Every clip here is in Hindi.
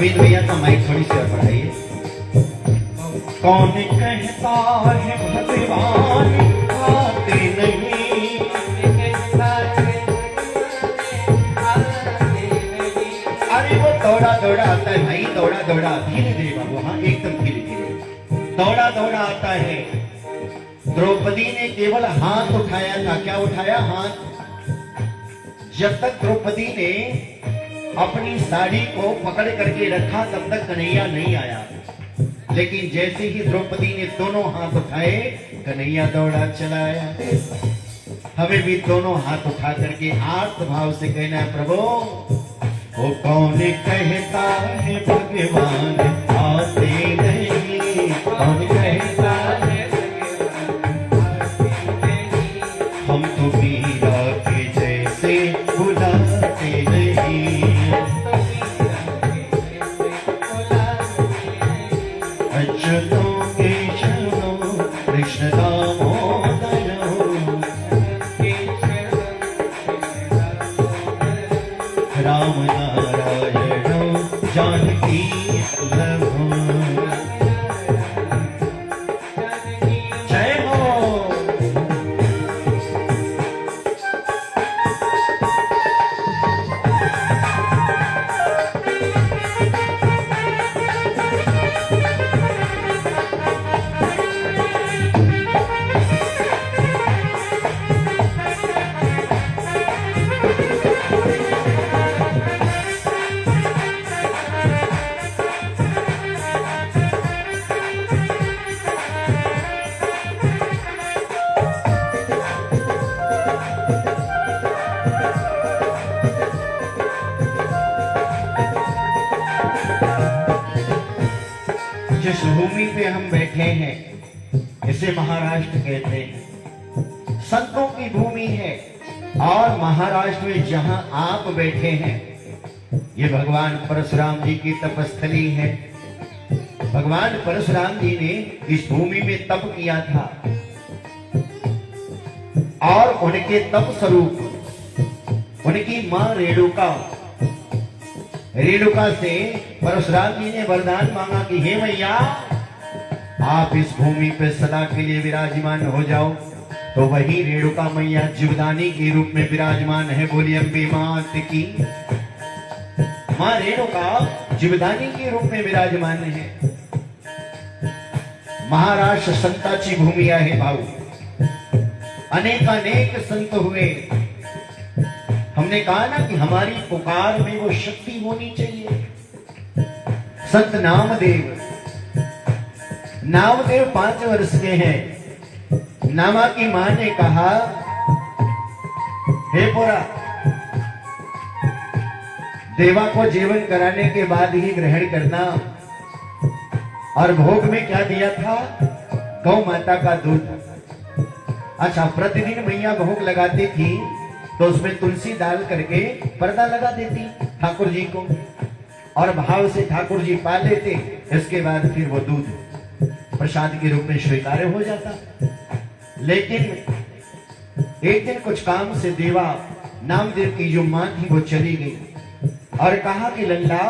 अमित भैया का माइक थोड़ी सी और बढ़ाइए। कौन कहता है भगवान आते नहीं, अरे वो दौड़ा दौड़ा आता है भाई, दौड़ा दौड़ा, धीरे धीरे बाबू, हाँ एकदम धीरे धीरे दौड़ा दौड़ा आता है। द्रौपदी ने केवल हाथ उठाया था। क्या उठाया? हाथ। जब तक द्रौपदी ने अपनी साड़ी को पकड़ करके रखा तब तक कन्हैया नहीं आया, लेकिन जैसे ही द्रौपदी ने दोनों हाथ उठाए कन्हैया दौड़ा चला आया। हमें भी दोनों हाथ उठा करके आर्त भाव से कहना है, प्रभु वो कौन कहता है भगवान आते नहीं, कौन कहता है हम तो मीरा के जैसे बुलाते नहीं, अच्युतों केशवों कृष्ण दामोदरों, राम नारायणों जानकी वल्लभों। जय हो। जिस भूमि पे हम बैठे हैं इसे महाराष्ट्र कहते हैं। संतों की भूमि है। और महाराष्ट्र में जहां आप बैठे हैं ये भगवान परशुराम जी की तपस्थली है। भगवान परशुराम जी ने इस भूमि में तप किया था और उनके तप स्वरूप उनकी मां रेणुका से परशुराम जी ने वरदान मांगा कि हे मैया आप इस भूमि पे सदा के लिए विराजमान हो जाओ। तो वही रेणुका मैया जीवदानी के रूप में विराजमान है। बोली अम्बे मात की। मां रेणुका जीवदानी के रूप में विराजमान है। महाराष्ट्र संताची भूमि आहे भाऊ। अनेकानेक संत हुए। हमने कहा ना कि हमारी पुकार में वो शक्ति होनी चाहिए। संत नामदेव 5 वर्ष के हैं। नामा की मां ने कहा, हे पोरा, देवा को जीवन कराने के बाद ही ग्रहण करना। और भोग में क्या दिया था? गौ माता का दूध। अच्छा, प्रतिदिन मैया भोग लगाती थी तो उसमें तुलसी डाल करके पर्दा लगा देती ठाकुर जी को, और भाव से ठाकुर जी पा लेते। इसके बाद फिर वो दूध प्रसाद के रूप में स्वीकार हो जाता। लेकिन एक दिन कुछ काम से देवा नामदेव की जो मां थी वो चली गई और कहा कि लल्ला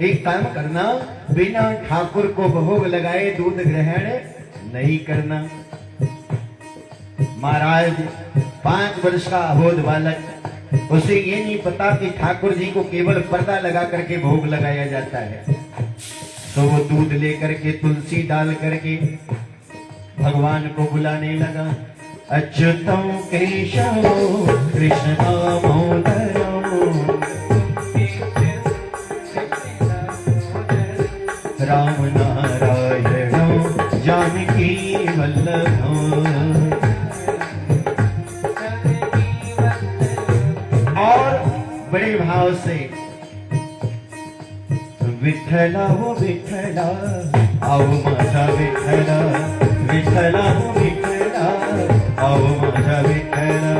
एक काम करना, बिना ठाकुर को भोग लगाए दूध ग्रहण नहीं करना। महाराज 5 वर्ष का अबोध बालक, उसे ये नहीं पता कि ठाकुर जी को केवल पर्दा लगा करके भोग लगाया जाता है। तो वो दूध लेकर के तुलसी डाल करके भगवान को बुलाने लगा। अच्युतम केशव कृष्ण दामोदरों, राम नारायणों जानकी वल्लभों। और बड़े भाव से विठ्ठला हो विठ्ठला, आओ माझा विठ्ठला, विठ्ठला हो विठ्ठला, आओ माझा विठ्ठला।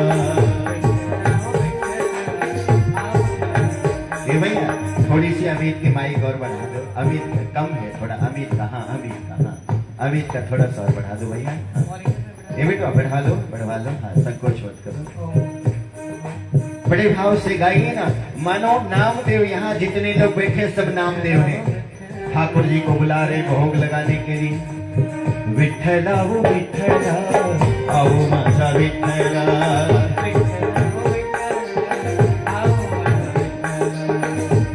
ये भैया थोड़ी सी अमित की माइक और बढ़ा दो। अमित कम है थोड़ा। अमित कहाँ? अमित का थोड़ा सा और बढ़ा दो भैया। ये बेटा बढ़ा लो। हाँ, संकोच मत करो। बड़े भाव से गाइए ना, मानो नामदेव यहाँ जितने लोग बैठे सब नामदेव हैं। ठाकुर जी को बुला रहे भोग लगाने के लिए। विठ्ठला वो विठ्ठला, आओ माझा विठ्ठला,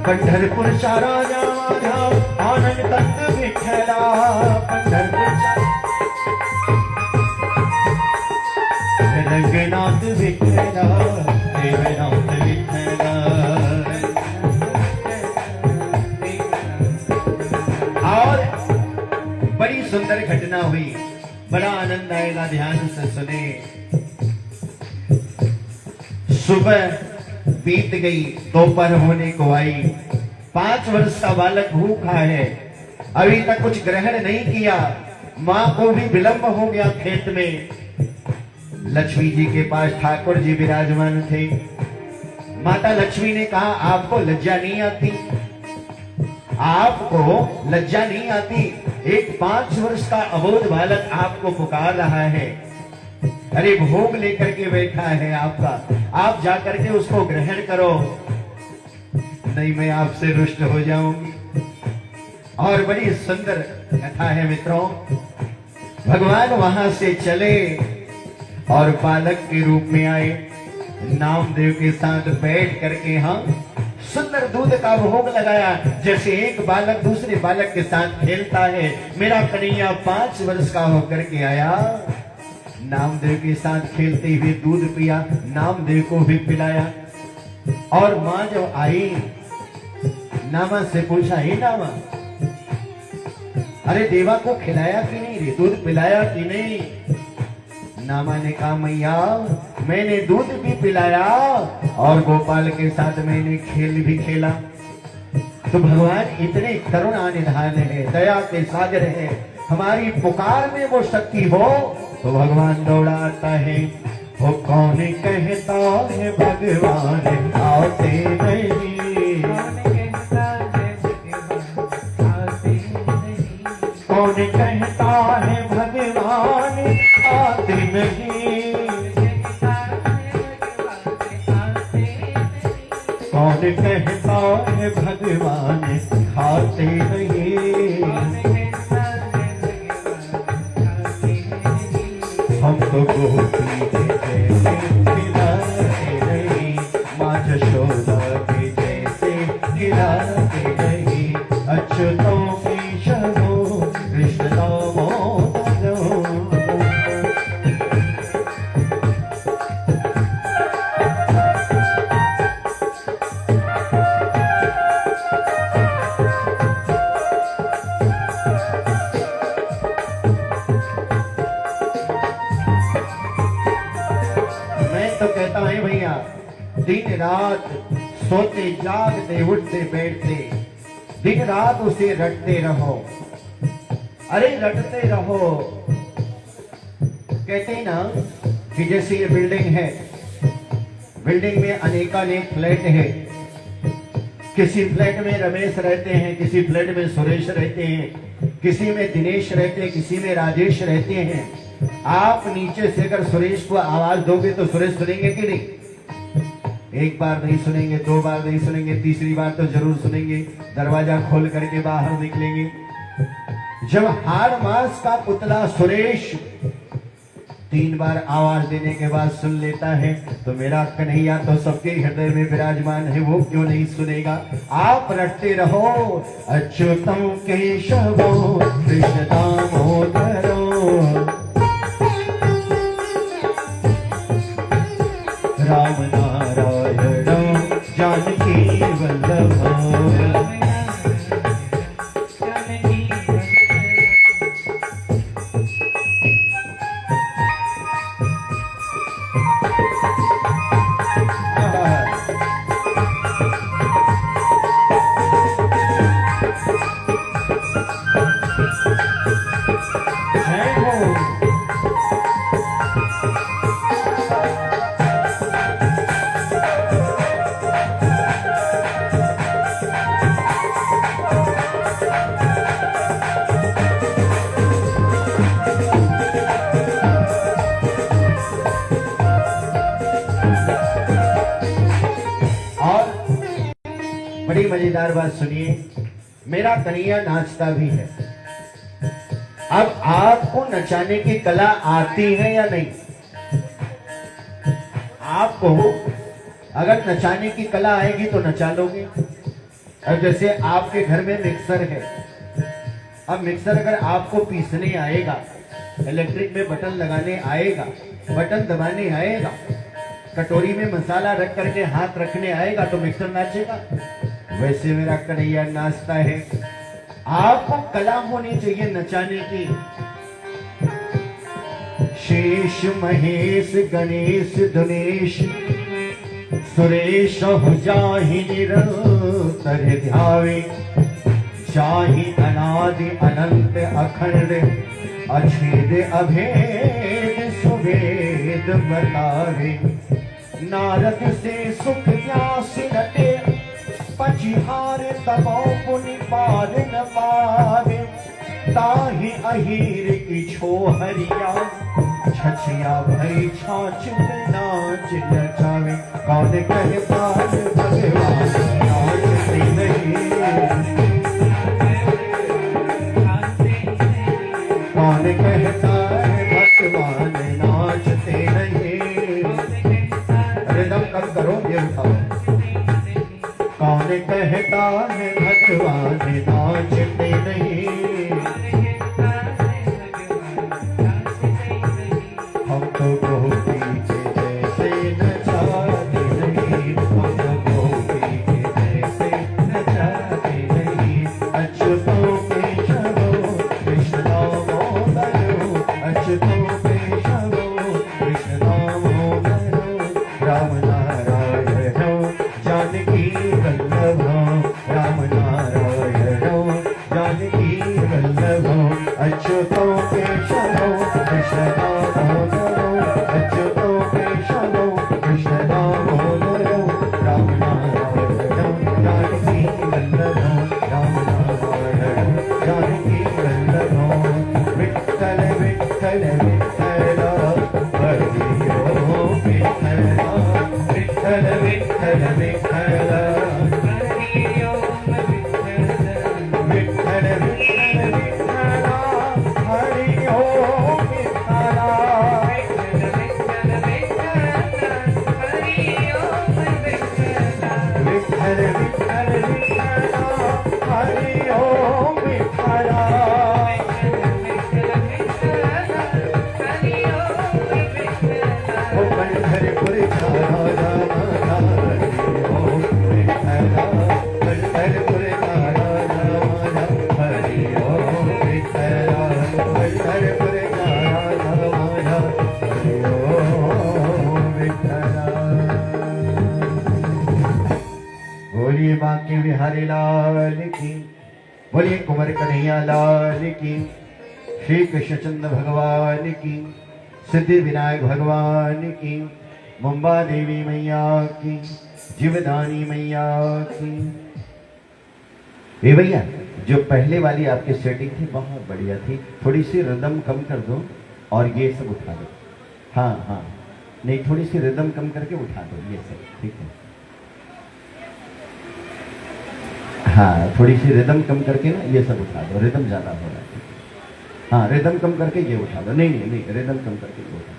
पंढरपूरचा राजा माझा आनंद कंद विठ्ठला, पंढरपूरचा रंगनाथ विठ्ठला, देवनाथ विठ्ठला। और बड़ी सुंदर घटना हुई, बड़ा आनंद आएगा, ध्यान से सुने। सुबह बीत गई, दोपहर होने को आई। 5 वर्ष का बालक भूखा है, अभी तक कुछ ग्रहण नहीं किया। मां को भी विलंब हो गया खेत में। लक्ष्मी जी के पास ठाकुर जी विराजमान थे। माता लक्ष्मी ने कहा, आपको लज्जा नहीं आती? आपको लज्जा नहीं आती? एक 5 वर्ष का अबोध बालक आपको पुकार रहा है। अरे भोग लेकर के बैठा है आपका, आप जाकर के उसको ग्रहण करो। नहीं, मैं आपसे रुष्ट हो जाऊंगी। और बड़ी सुंदर कथा है मित्रों। भगवान वहां से चले और बालक के रूप में आए, नामदेव के साथ बैठ करके हम सुंदर दूध का भोग लगाया। जैसे एक बालक दूसरे बालक के साथ खेलता है, मेरा कन्हैया 5 वर्ष का होकर के आया, नामदेव के साथ खेलते हुए दूध पिया, नामदेव को भी पिलाया। और मां जब आई, नामा से पूछा, हे नामा, अरे देवा को खिलाया कि नहीं रे, दूध पिलाया कि नहीं? नामा ने कहा, मैया मैंने दूध भी पिलाया और गोपाल के साथ मैंने खेल भी खेला। तो भगवान इतने करुणा निधान है, दया के सागर है, हमारी पुकार में वो शक्ति हो तो भगवान दौड़ा आता है। वो कौन कहता है भगवान आते नहीं, कौन कहता है भगवान आते नहीं, कौन कहता है भगवान खाते नहीं। हम तो गोपी के जैसे गिराते नहीं, माँ यशोदा के जैसे गिराते नहीं। अच्युतों की शरणों कृष्ण दामोदर। मैं तो कहता है भैया, दिन रात सोते जागते उठते बैठते दिन रात उसे रटते रहो। अरे रटते रहो। कहते हैं ना कि जैसे ये बिल्डिंग है, बिल्डिंग में अनेकानेक फ्लैट है। किसी फ्लैट में रमेश रहते हैं, किसी फ्लैट में सुरेश रहते हैं, किसी में दिनेश रहते हैं, किसी में राजेश रहते हैं। आप नीचे से अगर सुरेश को आवाज दोगे तो सुरेश सुनेंगे कि नहीं? एक बार नहीं सुनेंगे, 2 बार नहीं सुनेंगे, तीसरी बार तो जरूर सुनेंगे। दरवाजा खोल करके बाहर निकलेंगे। जब हाड़ मास का पुतला सुरेश 3 बार आवाज देने के बाद सुन लेता है तो मेरा कन्हैया तो सबके हृदय में विराजमान है, वो क्यों नहीं सुनेगा? आप रटते रहो, अच्युतम केशवो कृष्ण दामोदरो, राम नारायण जानकी वल्लभो। बड़ी मजेदार बात सुनिए, मेरा कन्हैया नाचता भी है। अब आपको नचाने की कला आती है या नहीं? आपको अगर नचाने की कला आएगी तो नचा लोगे। अब जैसे आपके घर में मिक्सर है, अब मिक्सर अगर आपको पीसने आएगा, इलेक्ट्रिक में बटन लगाने आएगा, बटन दबाने आएगा, कटोरी में मसाला रख करके हाथ रखने आएगा तो मिक्सर नाचेगा। वैसे मेरा कन्हैया नाचता है। आपको कला होनी चाहिए नचाने की। शेष महेश गणेश धुनेश सुरेश हो जाहि निरंतर ध्यावे, जाहि अनादि अनंत अखंड अछेद अभेद सुवेद बतावे। नारद से सुख व्यास रटे, पछिहार तबो पुनि पार न पावे। ताहि अहीर की छोहरिया, छछिया भई छाछ नाच नचावे। कौन कहता है भगवान नाचते नहीं, कौन कहता है भगवान नाचते नहीं। रिदम कम करो, ये उठाओ। कौन कहता है भगवान नाचते नहीं, हम तो गोपी के जैसे नचाते नहीं, हम तो गोपी के जैसे नचाते नहीं। अच्युतों के शबो कृष्ण मोदरो, अच्युतों के शबो कृष्ण मोदरो। राम नारायण जानकी वल्लभो, राम नारायण जानकी वल्लभो। अच्युतों के शबो कृष्ण मोदरो, अच्युतों के शबो कृष्ण मोदरो। राम नारायण जानकी वल्लभो, राम नारायण जानकी वल्लभो। विठ्ठल विठ्ठल विठ्ठल हरि ओम विठ्ठल, विठ्ठल विठ्ठल विठ्ठल हरि ओम विठ्ठल, विठ्ठल विठ्ठल विठ्ठल हरि ओम विठ्ठल, विठ्ठल विठ्ठल हरि ओम विठ्ठल, विठ्ठल विठ्ठल विठ्ठल हरि ओम विठ्ठल। ओ पंढरपुर जा राम हरि ओम विठ्ठल, पंढरपुर जा राम हरि ओम विठ्ठल, पंढरपुर जा राम हरि ओम विठ्ठल। बोलिए बांके बिहारी लाल की, बोलिए कुंवर कन्हैया लाल की, श्री कृष्णचंद्र भगवान की, सिद्धि विनायक भगवान की, मुंबा देवी मैया की, जीवदानी मैया की। ए भैया, जो पहले वाली आपकी सेटिंग थी बहुत बढ़िया थी, थोड़ी सी रिदम कम कर दो और ये सब उठा दो। हाँ हाँ, नहीं थोड़ी सी रिदम कम करके उठा दो ये सब, ठीक है। हाँ, थोड़ी सी रिदम कम करके ना ये सब उठा दो, रिदम ज्यादा हो रहा है। हाँ, रिदम कम करके ये उठा दो। नहीं नहीं नहीं, रिदम कम करके ये उठा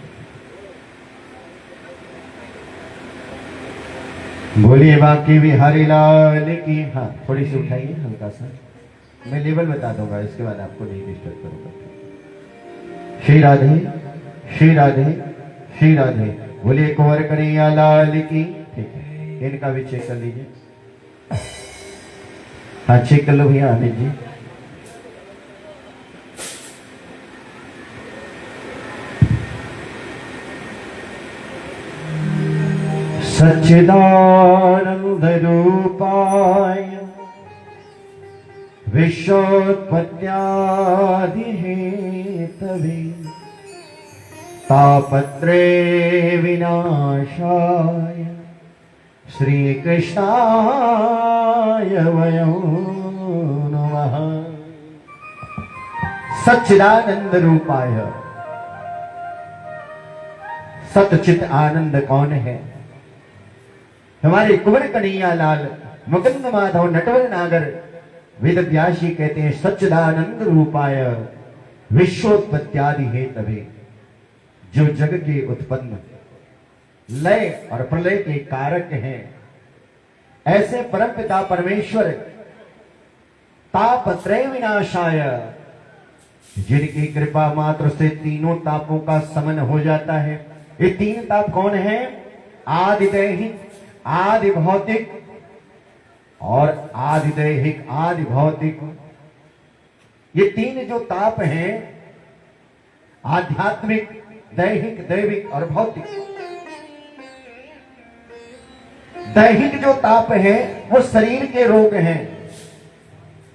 दो। बोलिए बांके बिहारी लाल की। हाँ, थोड़ी सी उठाइए हल्का सा, मैं लेवल बता दूंगा, इसके बाद आपको नहीं डिस्टर्ब करूंगा। श्री राधे श्री राधे श्री राधे। बोलिए कुंवर कन्हैया लाल की। ठीक है, इनका भी चेक कर लीजिए। हाँ, चेक कर लो भैया आनंद जी। सच्चिदानंद रूपाय विश्वोत्पत्त्यादि हेतवे तापत्रे विनाशाय श्री कृष्णाय वयं नमः। सच्चिदानंद रूपाय, सतचित आनंद कौन है? हमारे कुंवर कन्हैया लाल मुकुंद माधव नटवर नागर वेद व्यासी कहते हैं सच्चिदानंद रूपाय विश्वोत्पत्त्यादि हे तभी, जो जग के उत्पन्न लय और प्रलय के कारक हैं, ऐसे परमपिता परमेश्वर तापत्रय विनाशाय, जिनकी कृपा मात्र से तीनों तापों का समन हो जाता है। ये तीन ताप कौन है? आदि दैहिक, आदि भौतिक और आदि दैहिक आदि भौतिक। ये तीन जो ताप हैं, आध्यात्मिक, दैहिक, दैविक और भौतिक। दैहिक जो ताप है वो शरीर के रोग हैं।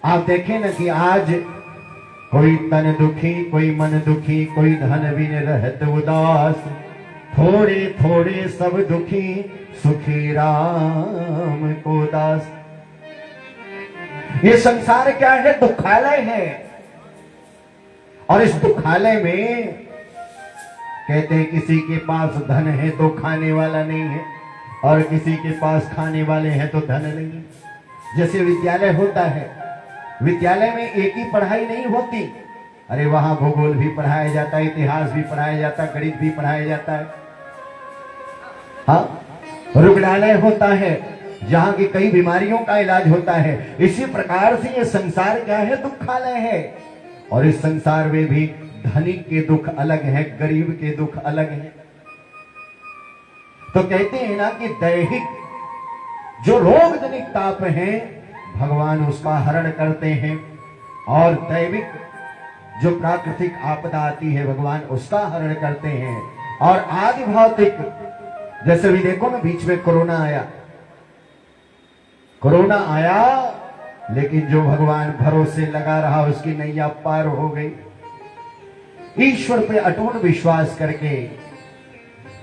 आप देखें ना कि आज कोई तन दुखी, कोई मन दुखी, कोई धन बिन रहत उदास, थोड़े थोड़े सब दुखी, सुखी राम को दास। ये संसार क्या है? दुखालय है। और इस दुखालय में कहते हैं किसी के पास धन है तो खाने वाला नहीं है, और किसी के पास खाने वाले हैं तो धन नहीं है। जैसे विद्यालय होता है, विद्यालय में एक ही पढ़ाई नहीं होती। अरे वहां भूगोल भी पढ़ाया जाता है, इतिहास भी पढ़ाया जाता है, गणित भी पढ़ाया जाता है। हाँ, रुग्णालय होता है जहां की कई बीमारियों का इलाज होता है। इसी प्रकार से ये संसार क्या है? दुखालय है। और इस संसार में भी धनिक के दुख अलग है, गरीब के दुख अलग है। तो कहते हैं ना कि दैहिक जो रोग जनित ताप है, भगवान उसका हरण करते हैं, और दैविक जो प्राकृतिक आपदा आती है, भगवान उसका हरण करते हैं। और आदि भौतिक, जैसे भी देखो ना, बीच में कोरोना आया, कोरोना आया, लेकिन जो भगवान भरोसे लगा रहा उसकी नैया पार हो गई। ईश्वर पे अटूट विश्वास करके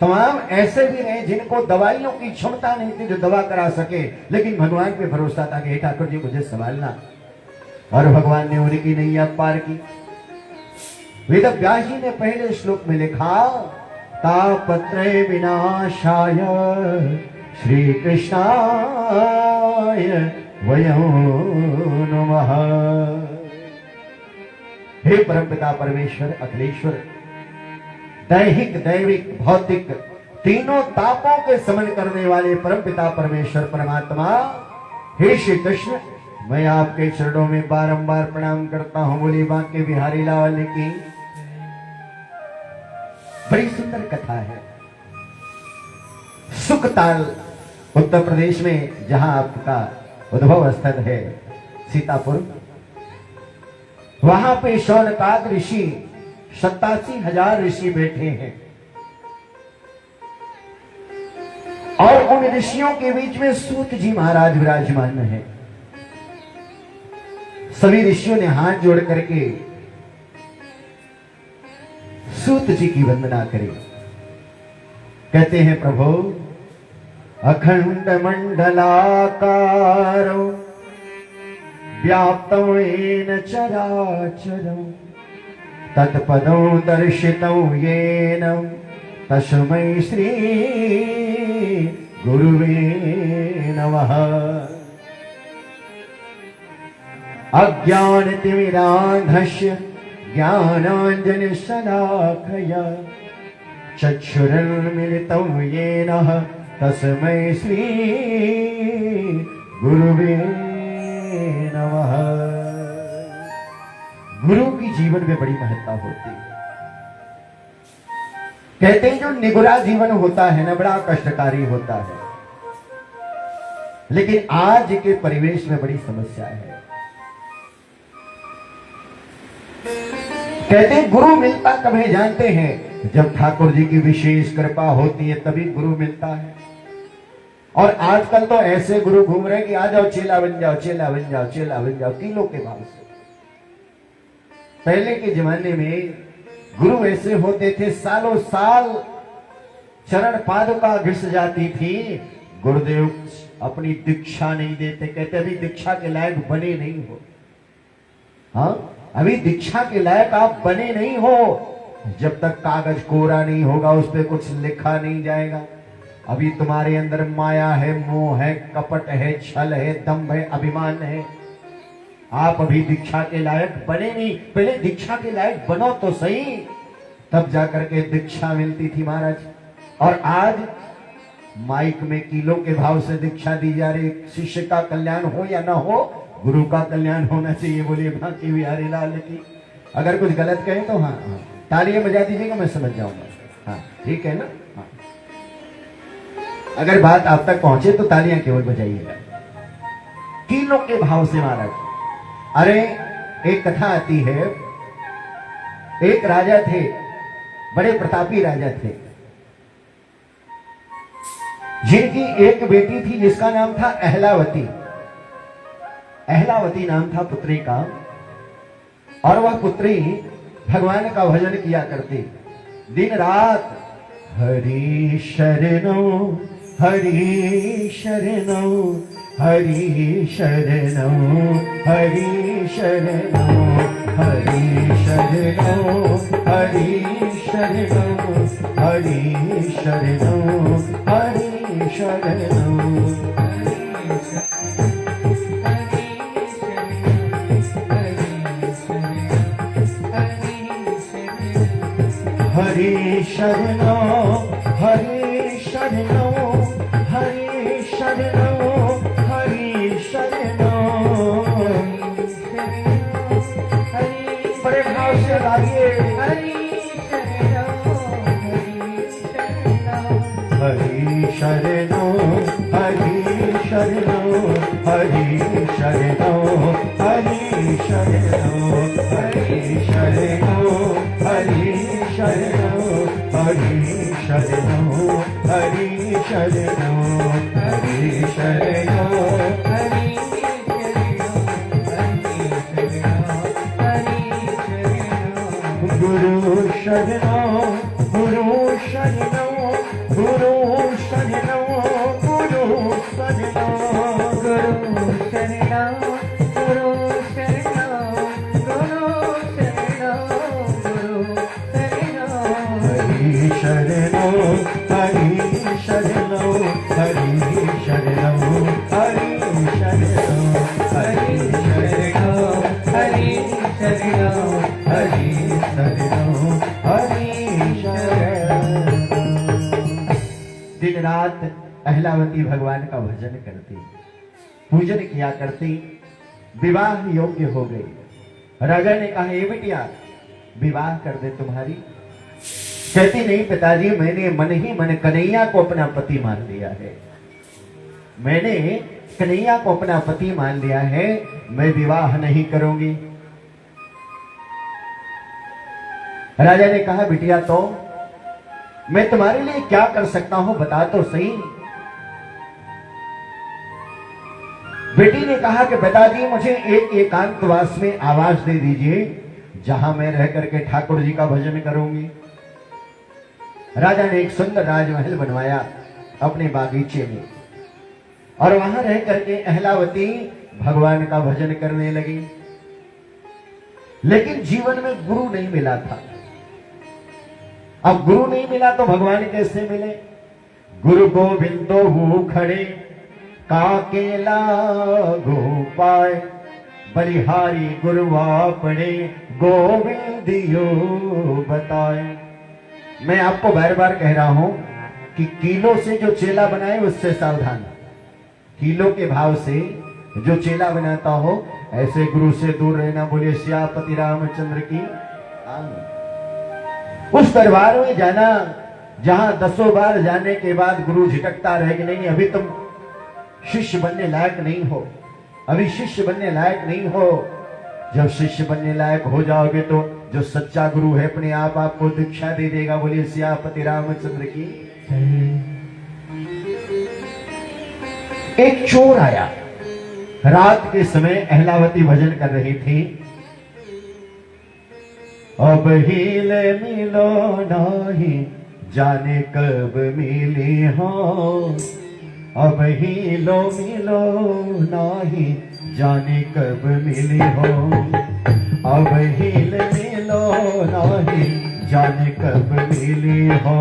तमाम ऐसे भी रहे जिनको दवाइयों की क्षमता नहीं थी जो दवा करा सके, लेकिन भगवान पे भरोसा था कि हे ठाकुर जी मुझे संभालना, और भगवान ने उनकी नैया पार की। वेद व्यास जी ने पहले श्लोक में लिखा, तापत्रय विनाशाय श्री कृष्णाय वयं नमः। हे परमपिता परमेश्वर अखिलेश्वर, दैहिक, दैविक, भौतिक तीनों तापों के समन करने वाले परमपिता परमेश्वर परमात्मा, हे श्री कृष्ण, मैं आपके चरणों में बारंबार प्रणाम करता हूं। बोली बांके बिहारी लाल की। बड़ी सुंदर कथा है। सुखताल उत्तर प्रदेश में, जहां आपका उद्भव स्थल है सीतापुर, वहां पे शौनकाद ऋषि 87,000 ऋषि बैठे हैं, और उन ऋषियों के बीच में सूत जी महाराज विराजमान हैं। सभी ऋषियों ने हाथ जोड़ करके सूत जी की वंदना करी। कहते हैं, प्रभु अखंड मंडलाकारो व्याप्तं येन चराचरं तत्पदं दर्शितं येन तस्मै श्री गुरुवे नमः। अज्ञानतिमिरान्धस्य ज्ञानाञ्जनशलाकया चक्षुरुन्मीलितं येन तस्मै श्री गुरुवे नमः। गुरु की जीवन में बड़ी महत्ता होती है। कहते हैं जो निगुरा जीवन होता है ना, बड़ा कष्टकारी होता है, लेकिन आज के परिवेश में बड़ी समस्या है। कहते हैं गुरु मिलता कब है जानते हैं? जब ठाकुर जी की विशेष कृपा होती है तभी गुरु मिलता है। और आजकल तो ऐसे गुरु घूम रहे हैं कि आ जाओ चेला बन जाओ, चेला बन जाओ, चेला बन जाओ, किलो के भाव से। पहले के जमाने में गुरु ऐसे होते थे, सालों साल चरण पादुका घिस जाती थी, गुरुदेव अपनी दीक्षा नहीं देते। कहते अभी दीक्षा के लायक बने नहीं हो। हाँ, अभी दीक्षा के लायक आप बने नहीं हो। जब तक कागज कोरा नहीं होगा, उस पर कुछ लिखा नहीं जाएगा, अभी तुम्हारे अंदर माया है, मोह है, कपट है, छल है, दम्भ है, अभिमान है। आप अभी दीक्षा के लायक बने नहीं, पहले दीक्षा के लायक बनो तो सही, तब जाकर के दीक्षा मिलती थी महाराज। और आज माइक में किलो के भाव से दीक्षा दी जा रही। शिष्य का कल्याण हो या ना हो, गुरु का कल्याण होना चाहिए। बोलिए बांके बिहारी लाल की। अगर कुछ गलत कहें तो हाँ हाँ तालियां बजा दीजिएगा, मैं समझ जाऊंगा। हाँ ठीक है ना। हाँ अगर बात आप तक पहुंचे तो तालियां केवल बजाइएगा। किलो के भाव से महाराज। अरे एक कथा आती है, एक राजा थे, बड़े प्रतापी राजा थे, जिनकी एक बेटी थी जिसका नाम था अहलावती। अहलावती नाम था पुत्री का। और वह पुत्री भगवान का भजन किया करती, दिन रात हरि शरणो हरि शरणो हरि शरणो हरि शरणो हरि शरणो हरि शरणो हरि शरणो हरि शरणो। हरि शरणो हरि शरणो हरि शरणो हरि शरणो। बड़े भाव से लाइए। हरि शरणो हरि शरणो हरि शरणो हरि शरणो हरि शरणो हरि शरणो हरि शरणो हरि शरणो हरि शरणो हरि शरणो हरि गुरु शरणो गुरु शरणो गुरु शरणो गुरु शरणो गुरु शरणो गुरु शरणो गुरु शरणो गुरु हरि शरणो हरि शरणो हरि शरणो हरि शरणो हरि शरणो हरि शरणो हरि शरणो हरि शरणो। दिन रात अहलावती भगवान का भजन करती, पूजन किया करती। विवाह योग्य हो गई। राजा ने कहा, ये बिटिया विवाह कर दे तुम्हारी। कहती नहीं पिताजी, मैंने मन ही मन कन्हैया को अपना पति मान लिया है। मैंने कन्हैया को अपना पति मान लिया है, मैं विवाह नहीं करूंगी। राजा ने कहा, बिटिया तो मैं तुम्हारे लिए क्या कर सकता हूं, बता तो सही। बेटी ने कहा कि पिताजी मुझे एक एकांतवास में आवास दे दीजिए, जहां मैं रह करके ठाकुर जी का भजन करूंगी। राजा ने एक सुंदर राजमहल बनवाया अपने बागीचे में, और वहां रह करके अहलावती भगवान का भजन करने लगी। लेकिन जीवन में गुरु नहीं मिला था। अब गुरु नहीं मिला तो भगवान कैसे मिले? गुरु गोविंदो हु खड़े काकेला गो पाए, बलिहारी गुरुआ पड़े गोविंदियो बताए। मैं आपको बार बार कह रहा हूं कि किलो से जो चेला बनाए उससे सावधान। किलो के भाव से जो चेला बनाता हो, ऐसे गुरु से दूर रहना। बोलिए सियापति रामचंद्र की। उस दरबार में जाना जहां 10 बार जाने के बाद गुरु झिटकता रहे कि नहीं अभी तुम शिष्य बनने लायक नहीं हो, अभी शिष्य बनने लायक नहीं हो। जब शिष्य बनने लायक हो जाओगे तो जो सच्चा गुरु है अपने आप आपको दीक्षा दे देगा। बोलिए सियापति रामचंद्र की। एक चोर आया, रात के समय अहलावती भजन कर रही थी। अब हिले मिलो नाही जाने कब मिली हो, अब हीलो मिलो नाही जाने कब मिली हो, अब हील मिलो नाही जाने कब मिली हो।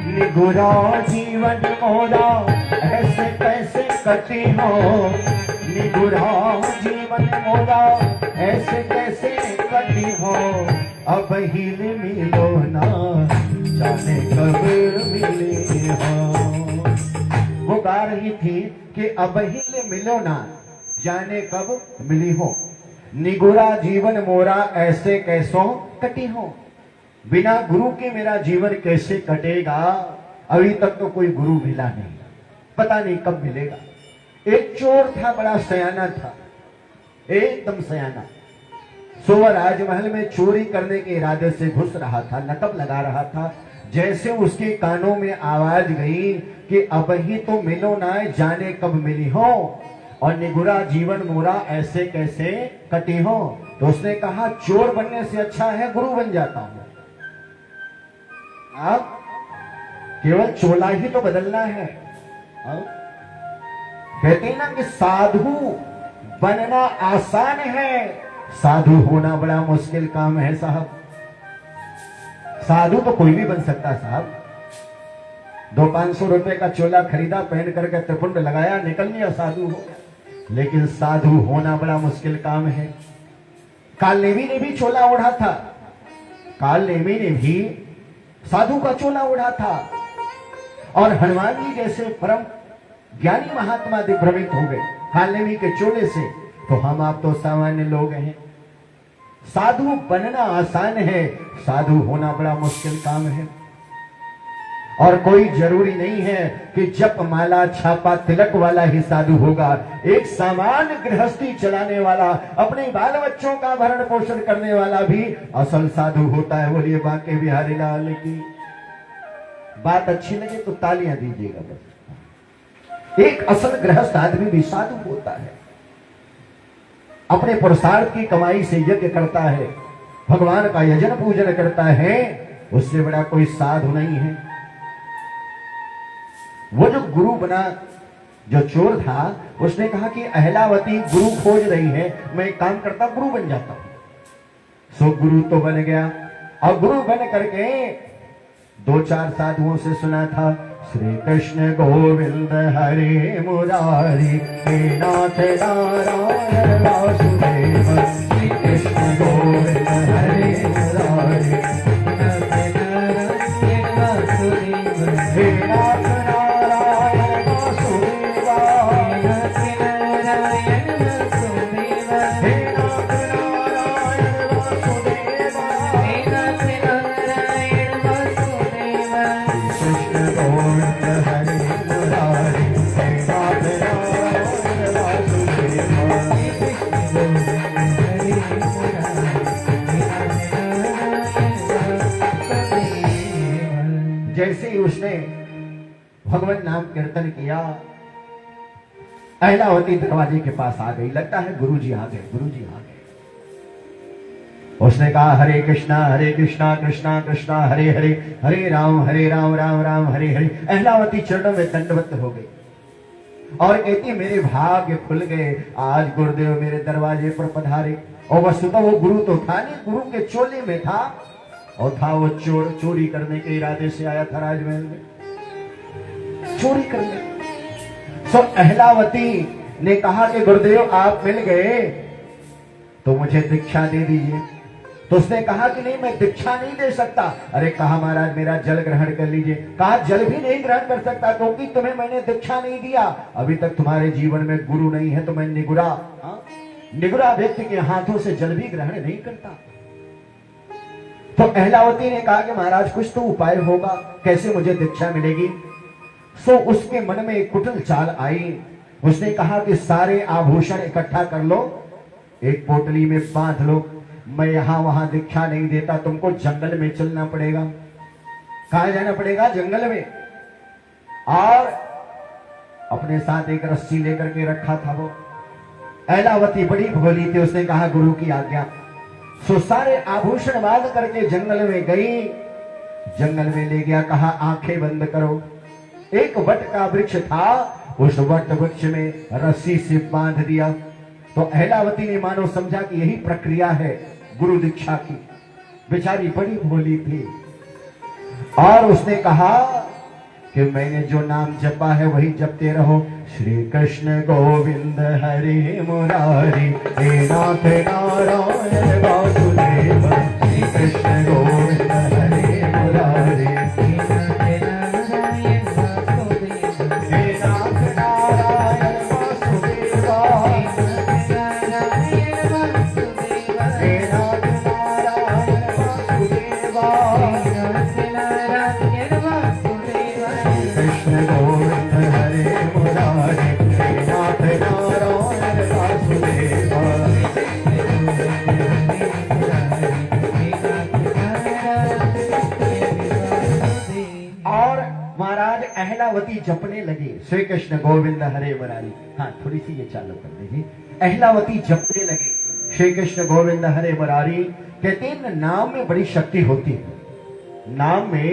निगुरा जी जीवन मोरा ऐसे कैसे कटी हो, निगुरा जीवन मोरा ऐसे कैसे कटी हो, अब हिल मिलो ना जाने कब मिले हो। वो गा रही थी कि अब हिल मिलो ना जाने कब मिली हो, निगुरा जीवन मोरा ऐसे कैसो कटी हो। बिना गुरु के मेरा जीवन कैसे कटेगा, अभी तक तो कोई गुरु मिला नहीं, पता नहीं कब मिलेगा। एक चोर था, बड़ा सयाना था, एकदम सयाना। सोवर राजमहल में चोरी करने के इरादे से घुस रहा था, नकब लगा रहा था। जैसे उसके कानों में आवाज गई कि अब ही तो मिलो ना जाने कब मिली हो, और निगुरा जीवन मोरा ऐसे कैसे कटी हो, तो उसने कहा चोर बनने से अच्छा है गुरु बन जाता हूं। अब केवल चोला ही तो बदलना है। कहते हैं ना कि साधु बनना आसान है, साधु होना बड़ा मुश्किल काम है साहब। साधु तो कोई भी बन सकता है साहब। 200-500 रुपए का चोला खरीदा, पहन करके त्रिपुंड लगाया, निकल लिया, साधु हो गया। लेकिन साधु होना बड़ा मुश्किल काम है। कालनेमी ने भी चोला ओढ़ा था, कालनेमी ने भी साधु का चोला ओढ़ा था, और हनुमान जी जैसे परम ज्ञानी महात्मा दिग्भ्रमित हो गए कालनेमी के चोले से। तो हम आप तो सामान्य लोग हैं। साधु बनना आसान है, साधु होना बड़ा मुश्किल काम है। और कोई जरूरी नहीं है कि जप माला छापा तिलक वाला ही साधु होगा। एक सामान्य गृहस्थी चलाने वाला, अपने बाल बच्चों का भरण पोषण करने वाला भी असल साधु होता है। बोलिए बांके बिहारी लाल की। बात अच्छी लगे तो तालियां दीजिएगा बस। एक असल गृहस्थ आदमी भी साधु होता है, अपने पुरुषार्थ की कमाई से यज्ञ करता है, भगवान का यजन पूजन करता है, उससे बड़ा कोई साधु नहीं है। वो जो गुरु बना, जो चोर था, उसने कहा कि अहलावती गुरु खोज रही है, मैं एक काम करता गुरु बन जाता हूं। सो गुरु तो बन गया, और गुरु बन करके 2-4 साधुओं से सुना था श्री कृष्ण गोविंद हरे मुरारी, हे नाथ नारायण वासुदेव, श्री कृष्ण गोविंद हरे मुरारी, हे नाथ जैसे ही उसने भगवान नाम कीर्तन किया, अहलावती दरवाजे के पास आ गई। लगता है गुरुजी आ गए, गुरुजी आ गए। उसने कहा हरे कृष्णा कृष्णा कृष्णा हरे हरे, हरे राम राम राम हरे हरे। अहलावती चरणों में दंडवत हो गई और कहती मेरे भाग्य खुल गए, आज गुरुदेव मेरे दरवाजे पर पधारे। और वस्तुतः वो गुरु तो था नहीं, गुरु के चोले में था, और था वो चोरी करने के इरादे से आया था राजमहल में, चोरी करने। सो अहलावती ने कहा कि गुरुदेव आप मिल गए तो मुझे दीक्षा दे दीजिए। तो उसने कहा कि नहीं, मैं दीक्षा नहीं दे सकता। अरे कहा महाराज मेरा जल ग्रहण कर लीजिए। कहा जल भी नहीं ग्रहण कर सकता क्योंकि तुम्हें मैंने दीक्षा नहीं दिया, अभी तक तुम्हारे जीवन में गुरु नहीं है। तो मैं निगुरा व्यक्ति के हाथों से जल भी ग्रहण नहीं करता। तो अहलावती ने कहा कि महाराज कुछ तो उपाय होगा, कैसे मुझे दीक्षा मिलेगी। सो उसके मन में एक कुटिल चाल आई। उसने कहा कि सारे आभूषण इकट्ठा कर लो, एक पोटली में बांध लो, मैं यहां वहां दीक्षा नहीं देता, तुमको जंगल में चलना पड़ेगा। कहां जाना पड़ेगा? जंगल में। और अपने साथ एक रस्सी लेकर के रखा था वो। अहलावती बड़ी भोली थी, उसने कहा गुरु की आज्ञा। सो सारे आभूषण बांध करके जंगल में गई, जंगल में ले गया, कहा आंखें बंद करो। एक वट का वृक्ष था, उस वट वृक्ष में रस्सी से बांध दिया। तो अहलावती ने मानो समझा कि यही प्रक्रिया है गुरु दीक्षा की। बेचारी बड़ी भोली थी और उसने कहा कि मैंने जो नाम जपा है वही जपते रहो। श्री कृष्ण गोविंद हरे मुरारी, हे नाथ नारायण वासुदेव। श्री कृष्ण गोविंद हरे मुरारी, हे नाथ नारायण वासुदेव। हे नाथ नारायण वासुदेव, हे नाथ नारायण वासुदेव। कृष्ण गोविंद हरे मुरारी, हे नाथ नारायण वासुदेव। और महाराज अहलावती जपने लगे श्री कृष्ण गोविंद हरे मुरारी। हाँ, थोड़ी सी ये चालू कर दीजिए। अहलावती जपने लगे श्री कृष्ण गोविंद हरे मुरारी। कहते हैं नाम में बड़ी शक्ति होती है, नाम में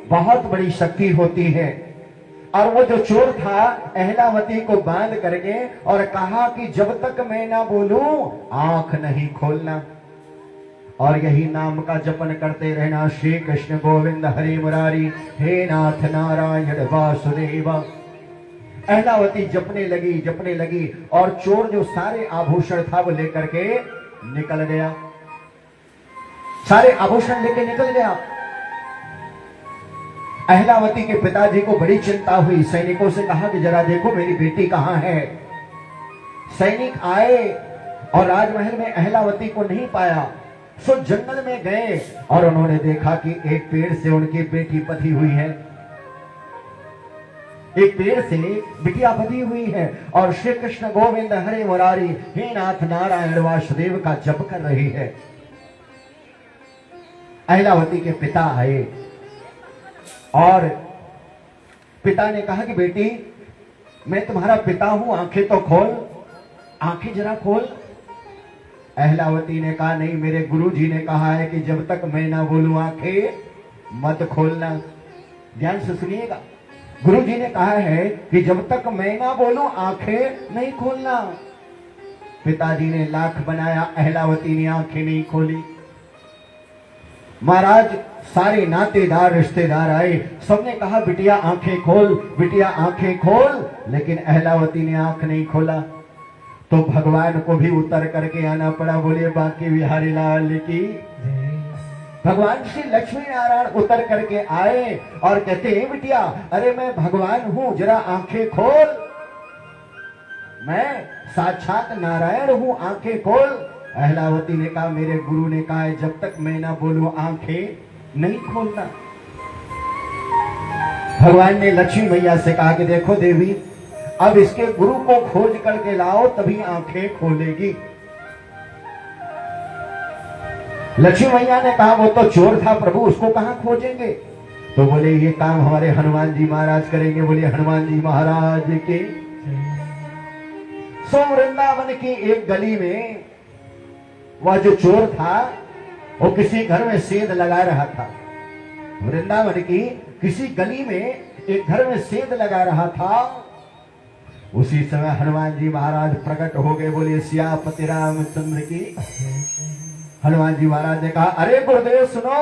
बहुत बड़ी शक्ति होती है। और वो जो चोर था अहलावती को बांध करके और कहा कि जब तक मैं ना बोलूं आंख नहीं खोलना, और यही नाम का जपन करते रहना। श्री कृष्ण गोविंद हरे मुरारी, हे नाथ नारायण वासुदेव। अहलावती जपने लगी और चोर जो सारे आभूषण था वो लेकर के निकल गया, सारे आभूषण लेके निकल गया। अहलावती के पिताजी को बड़ी चिंता हुई, सैनिकों से कहा कि जरा देखो मेरी बेटी कहां है। सैनिक आए और राजमहल में अहलावती को नहीं पाया, सो जंगल में गए और उन्होंने देखा कि एक पेड़ से उनकी बेटी बंधी हुई है, एक पेड़ से बिटिया बंधी हुई है और श्री कृष्ण गोविंद हरे मुरारी, हे नाथ नारायण वासुदेव का जप कर रही है। अहलावती के पिता आए और पिता ने कहा कि बेटी मैं तुम्हारा पिता हूं, आंखें तो खोल, आंखें जरा खोल। अहलावती ने कहा नहीं, मेरे गुरुजी ने कहा है कि जब तक मैं ना बोलूं आंखें मत खोलना। ध्यान से सुनिएगा, गुरुजी ने कहा है कि जब तक मैं ना बोलूं आंखें नहीं खोलना। पिताजी ने लाख बनाया, अहलावती ने आंखें नहीं खोली। महाराज सारे नातेदार रिश्तेदार आए, सबने कहा बिटिया आंखें खोल, बिटिया आंखें खोल, लेकिन अहलावती ने आंख नहीं खोला। तो भगवान को भी उतर करके आना पड़ा। बोले बांके बिहारी लाल की। भगवान श्री लक्ष्मी नारायण उतर करके आए और कहते हैं बिटिया अरे मैं भगवान हूं, जरा आंखें खोल, मैं साक्षात नारायण हूं, आंखें खोल। अहलावती ने कहा मेरे गुरु ने कहा है जब तक मैं ना बोलूं आंखें नहीं खोलना। भगवान ने लक्ष्मी मैया से कहा कि देखो देवी, अब इसके गुरु को खोज करके लाओ तभी आंखें खोलेगी। लक्ष्मी मैया ने कहा वो तो चोर था प्रभु, उसको कहां खोजेंगे। तो बोले ये काम हमारे हनुमान जी महाराज करेंगे। बोले हनुमान जी महाराज के। सो वृंदावन की एक गली में वह जो चोर था वो किसी घर में सेंध लगा रहा था। वृंदावन की किसी गली में एक घर में सेंध लगा रहा था। उसी समय हनुमान जी महाराज प्रकट हो गए। बोले सियापति रामचंद्र की। हनुमान जी महाराज ने कहा अरे गुरुदेव सुनो।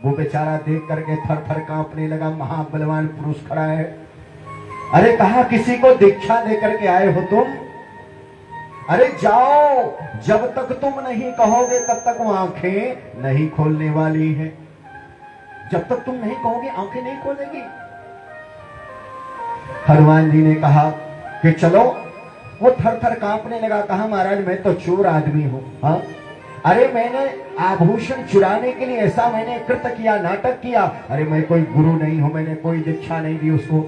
वो बेचारा देख करके थर थर कांपने लगा, महाबलवान पुरुष खड़ा है। अरे कहा किसी को दीक्षा दे करके आए हो तुम? अरे जाओ, जब तक तुम नहीं कहोगे तब तक वो आंखें नहीं खोलने वाली है। जब तक तुम नहीं कहोगे आंखें नहीं खोलेगी। हनुमान जी ने कहा कि चलो। वो थर थर कांपने लगा, कहा महाराज मैं तो चोर आदमी हूं। हाँ, अरे मैंने आभूषण चुराने के लिए ऐसा मैंने कृत्य किया, नाटक किया। अरे मैं कोई गुरु नहीं हूं, मैंने कोई दीक्षा नहीं दी उसको।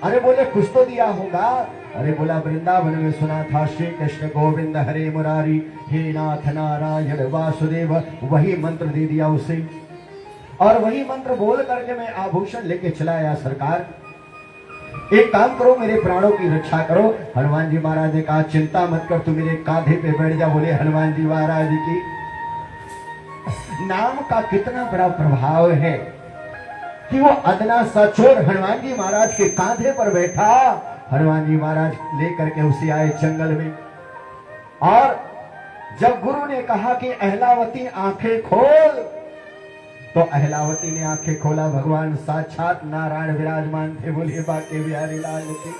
अरे बोले कुछ तो दिया होगा। अरे बोला वृंदावन में सुना था श्री कृष्ण गोविंद हरे मुरारी, हे नाथ नारायण वासुदेव, वही मंत्र दे दिया उसे और वही मंत्र बोल करके मैं आभूषण लेके चला आया। सरकार एक काम करो, मेरे प्राणों की रक्षा करो। हनुमान जी महाराज ने कहा चिंता मत कर, तू मेरे कांधे पे बैठ जा। बोले हनुमान जी महाराज की। नाम का कितना बड़ा प्रभाव है कि वो अदना सा चोर हनुमान जी महाराज के कांधे पर बैठा। हनुमान जी महाराज लेकर के उसे आए जंगल में। और जब गुरु ने कहा कि अहलावती आंखें खोल, तो अहलावती ने आंखें खोला, भगवान साक्षात नारायण विराजमान थे। बोलिए बाके बिहारी लाल की।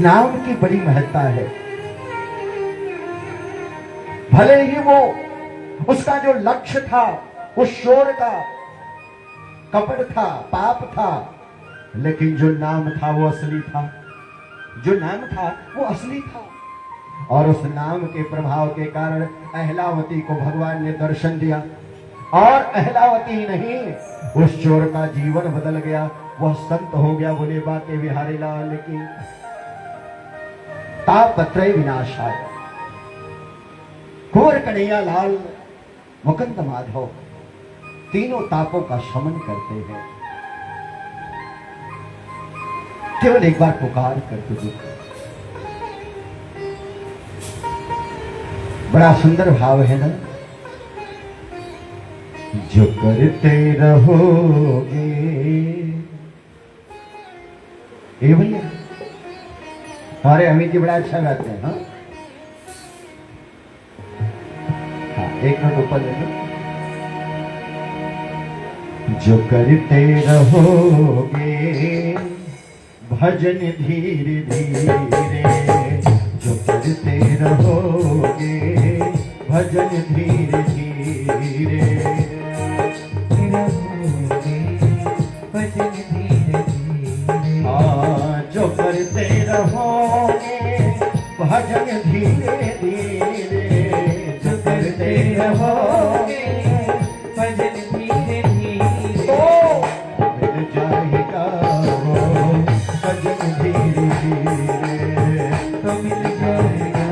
नाम की बड़ी महत्ता है। भले ही वो उसका जो लक्ष्य था उस शोर का कपट था, पाप था, लेकिन जो नाम था वो असली था। जो नाम था वो असली था। और उस नाम के प्रभाव के कारण अहलावती को भगवान ने दर्शन दिया। और अहलावती नहीं, उस चोर का जीवन बदल गया, वह संत हो गया। बोले बाके बिहारी लाल की। तापत्रय विनाशाय कुंवर कन्हैया लाल मुकुंद माधव तीनों तापों का शमन करते हैं। केवल एक बार पुकार करके देखो। बड़ा सुंदर भाव है ना। जो करते रहोगे, ये भैया हमारे अमित जी बड़ा अच्छा गाते हैं। हाँ, एक मिनट ऊपर ले लो। जो करते रहोगे भजन धीरे धीरे, जो करते रहोगे भजन धीरे धीरे, भजन धीरे धीरे। हाँ, जो करते रहोगे भजन धीरे धीरे, जो करते रहोगे भजन धीरे धीरे, तो मिल जाएगा वो भजन धीरे धीरे, तो मिल जाएगा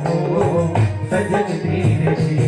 वो भजन धीरे धीरे।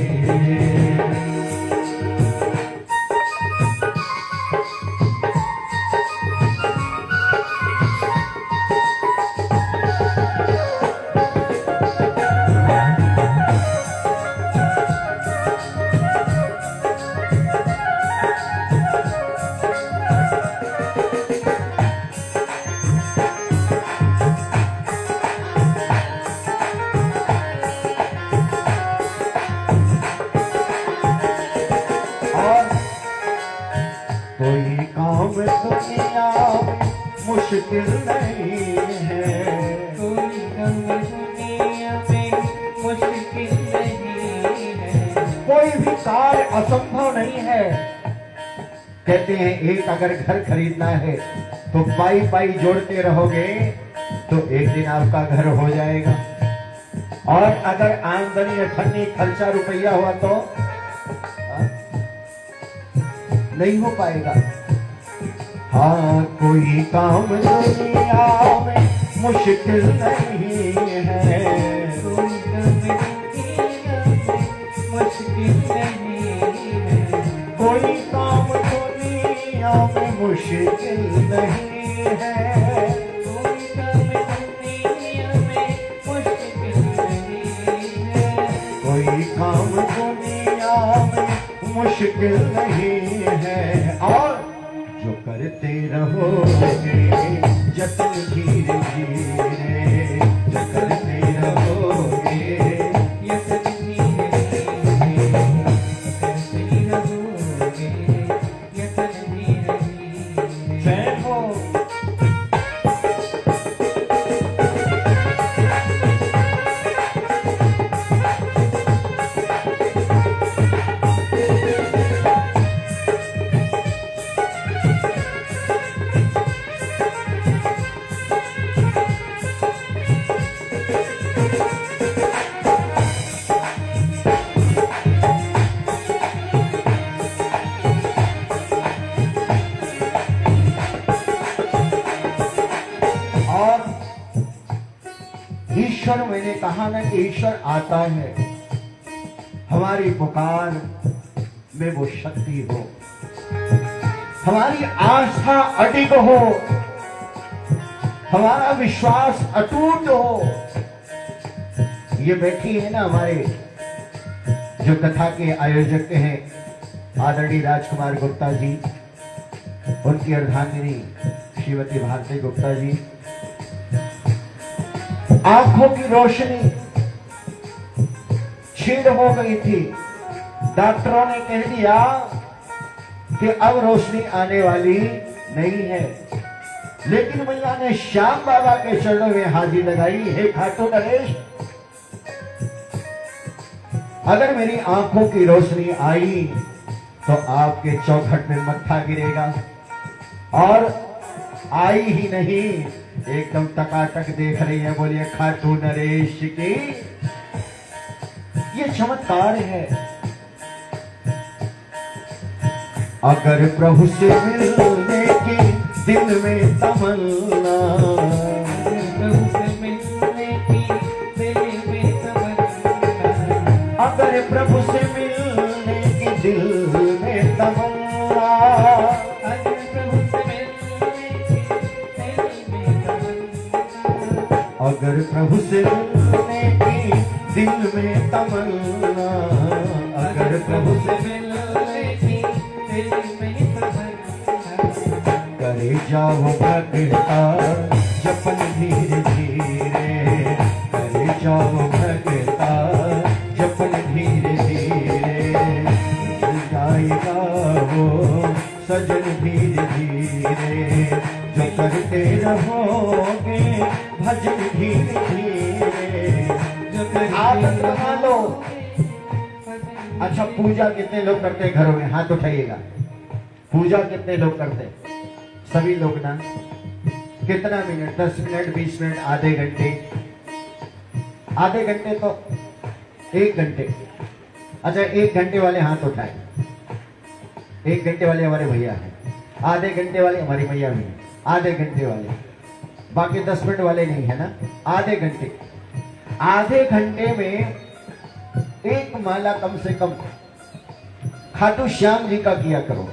कोई काम दुनिया में मुश्किल नहीं है, कोई काम दुनिया में मुश्किल नहीं है, कोई भी कार्य असंभव नहीं है। कहते हैं एक अगर घर खरीदना है तो पाई पाई जोड़ते रहोगे तो एक दिन आपका घर हो जाएगा। और अगर आमदनी अठन्नी खर्चा रुपया हुआ तो नहीं हो पाएगा। हाँ, कोई काम दुनिया में मुश्किल नहीं है, कोई काम दुनिया में मुश्किल नहीं है, कोई काम दुनिया में मुश्किल नहीं है, कोई काम दुनिया में मुश्किल नहीं है, कोई काम दुनिया में मुश्किल नहीं है। और जो करते रहोगे जतन धीरे धीरे, जो करते रहोगे यतन धीरे धीरे, करते रहोगे यतन धीरे धीरे। जय हो। ईश्वर, मैंने कहा ना कि ईश्वर आता है, हमारी पुकार में वो शक्ति हो, हमारी आस्था अडिग हो, हमारा विश्वास अटूट हो। ये बैठी है ना हमारे जो कथा के आयोजक हैं आदरणीय राजकुमार गुप्ता जी, उनकी अर्धांगिनी श्रीमती भारती गुप्ता जी, आंखों की रोशनी छीन हो गई थी, डॉक्टरों ने कह दिया कि अब रोशनी आने वाली नहीं है, लेकिन मैया ने श्याम बाबा के चरणों में हाजिर लगाई, हे खाटू नरेश, अगर मेरी आंखों की रोशनी आई तो आपके चौखट में मत्था गिरेगा, और आई ही नहीं, एकदम टकाटक देख रही है। बोलिए खाटू नरेश की ये चमत्कार है। अगर प्रभु से मिलने की दिल में तमन्ना, प्रभु से मिलने की दिल में तमन्ना, अगर प्रभु से मिलने की दिल में तमन्ना, अगर प्रभु से मिलने की दिल में तमन्ना, अगर प्रभु से मिलने की दिल में तमन्ना, अगर प्रभु से मिलने की दिल में तमन्ना, करे जाओ भगता जपन धीरे धीरे, करे जाओ भगता जपन धीरे धीरे, मिल जाएगा वो सजन धीरे धीरे, जो करते रहोगे भजन धीरे धीरे, जो आदत बना लो। अच्छा, पूजा कितने लोग करते हैं घरों में? हाथ उठाइएगा। पूजा कितने लोग करते हैं? सभी लोग ना। कितना मिनट? 10 मिनट, 20 मिनट, आधे घंटे? आधे घंटे तो 1 घंटे। अच्छा, 1 घंटे वाले हाथ उठाए। 1 घंटे वाले हमारे भैया हैं, आधे घंटे वाले हमारी मैया भी हैं, आधे घंटे वाले, बाकी 10 मिनट वाले नहीं है ना। आधे घंटे, आधे घंटे में 1 माला कम से कम खाटू श्याम जी का किया करो।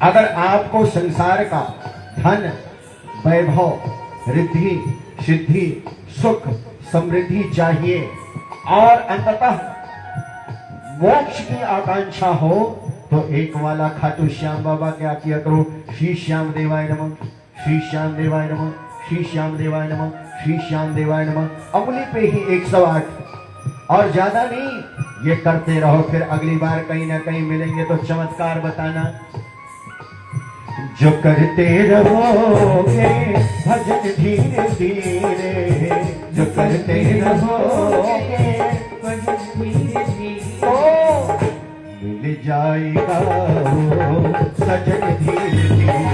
अगर आपको संसार का धन, वैभव, रिद्धि, सिद्धि, सुख, समृद्धि चाहिए और अंततः मोक्ष की आकांक्षा हो, तो 1 माला खाटू श्याम बाबा क्या किया करो। श्री श्याम देवाय नमः, श्री श्याम देवाय नमः, श्री श्याम देवाय नमः, श्री श्याम देवाय नमः। अंगुली पे ही 108 और ज्यादा नहीं। ये करते रहो, फिर अगली बार कहीं ना कहीं मिलेंगे तो चमत्कार बताना। जो करते रहोगे भजन धीरे धीरे, जो करते रहोगे भजन धीरे धीरे, मिल जाएगा वो सजन धीरे धीरे,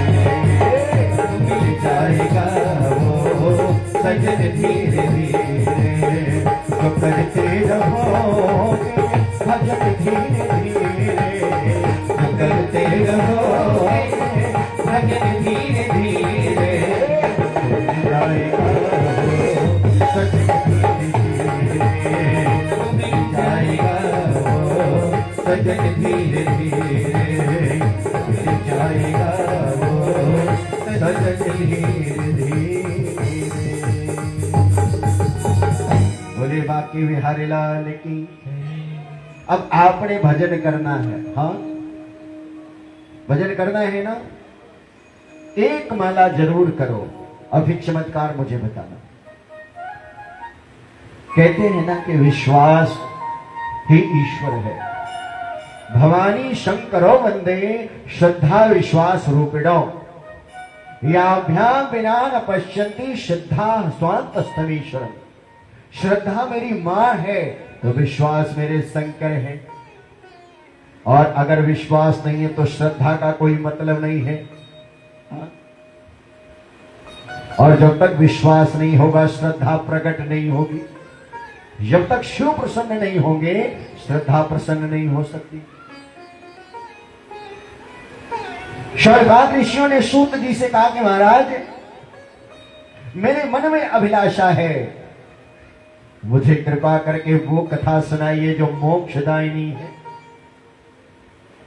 मिल जाएगा वो सजन धीरे धीरे। जो करते रहोगे भजन धीरे धीरे, जो करते रहोगे भजन धीरे धीरे, मिल जाएगा वो सजन धीरे धीरे, मिल जाएगा वो सजन धीरे धीरे, मिल जाएगा वो सजन धीरे धीरे। बोले बाकी बिहारी लाल की। अब आपने भजन करना है। हाँ, भजन करना है ना। 1 माला जरूर करो और फिर चमत्कार मुझे बताना। कहते हैं ना कि विश्वास ही ईश्वर है। भवानी शंकरो वंदे श्रद्धा विश्वास रूपिणो, याभ्याम बिना न पश्यन्ति श्रद्धा स्वांतस्तमीश्वरम। श्रद्धा मेरी मां है तो विश्वास मेरे शंकर है, और अगर विश्वास नहीं है तो श्रद्धा का कोई मतलब नहीं है। और जब तक विश्वास नहीं होगा श्रद्धा प्रकट नहीं होगी। जब तक शिव प्रसन्न नहीं होंगे श्रद्धा प्रसन्न नहीं हो सकती। शौनकादिक ऋषियों ने सूत जी से कहा कि महाराज, मेरे मन में अभिलाषा है, मुझे कृपा करके वो कथा सुनाइए जो मोक्षदायिनी है।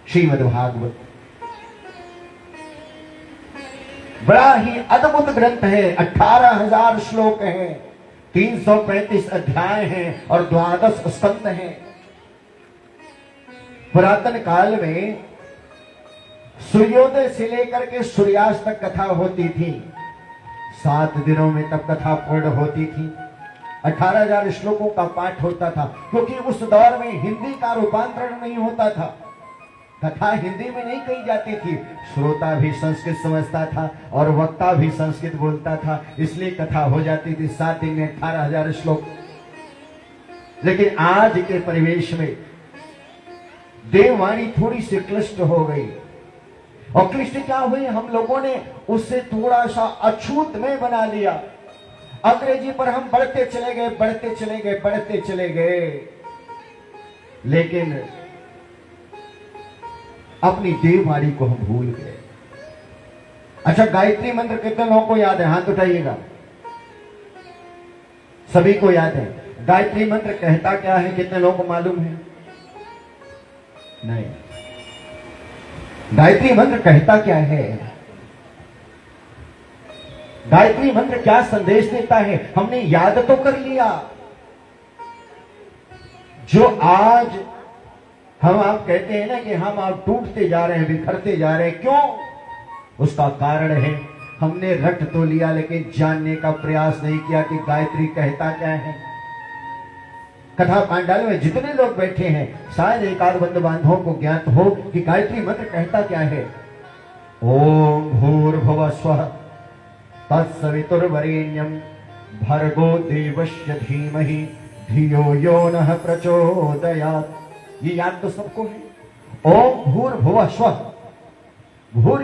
श्रीमद् भागवत बड़ा ही अद्भुत ग्रंथ है। 18,000 श्लोक हैं, 335 अध्याय हैं और 12 स्कंद हैं। पुरातन काल में सूर्योदय से लेकर के सूर्यास्त तक कथा होती थी। 7 दिनों में तब कथा पूर्ण होती थी। 18,000 श्लोकों का पाठ होता था, क्योंकि उस दौर में हिंदी का रूपांतरण नहीं होता था। कथा हिंदी में नहीं कही जाती थी, श्रोता भी संस्कृत समझता था और वक्ता भी संस्कृत बोलता था, इसलिए कथा हो जाती थी 7 दिन में 18,000 श्लोक। लेकिन आज के परिवेश में देववाणी थोड़ी सी क्लिष्ट हो गई, और क्लिष्ट क्या हुई, हम लोगों ने उससे थोड़ा सा अछूत में बना लिया। अंग्रेजी पर हम बढ़ते चले गए, बढ़ते चले गए, बढ़ते चले गए, लेकिन अपनी देववाणी को हम भूल गए। अच्छा, गायत्री मंत्र कितने लोगों को याद है? हाथ उठाइएगा। सभी को याद है। गायत्री मंत्र कहता क्या है, कितने लोगों को मालूम है? नहीं। गायत्री मंत्र कहता क्या है? गायत्री मंत्र क्या संदेश देता है? हमने याद तो कर लिया। जो आज हम आप कहते हैं ना कि हम आप टूटते जा रहे हैं, बिखरते जा रहे हैं, क्यों? उसका कारण है हमने रट तो लिया, लेकिन जानने का प्रयास नहीं किया कि गायत्री कहता क्या है। कथा पांडाल में जितने लोग बैठे हैं, शायद एक आध बंधु बांधवों को ज्ञात हो कि गायत्री मंत्र कहता क्या है। ओम भूर्भुवः स्वः तत्सवितुर्वरेण्यं भर्गो देवस्य धीमहि धियो यो नः प्रचोदयात्। ये याद तो सबको है। ओम भूर्भुवः स्वः, भूर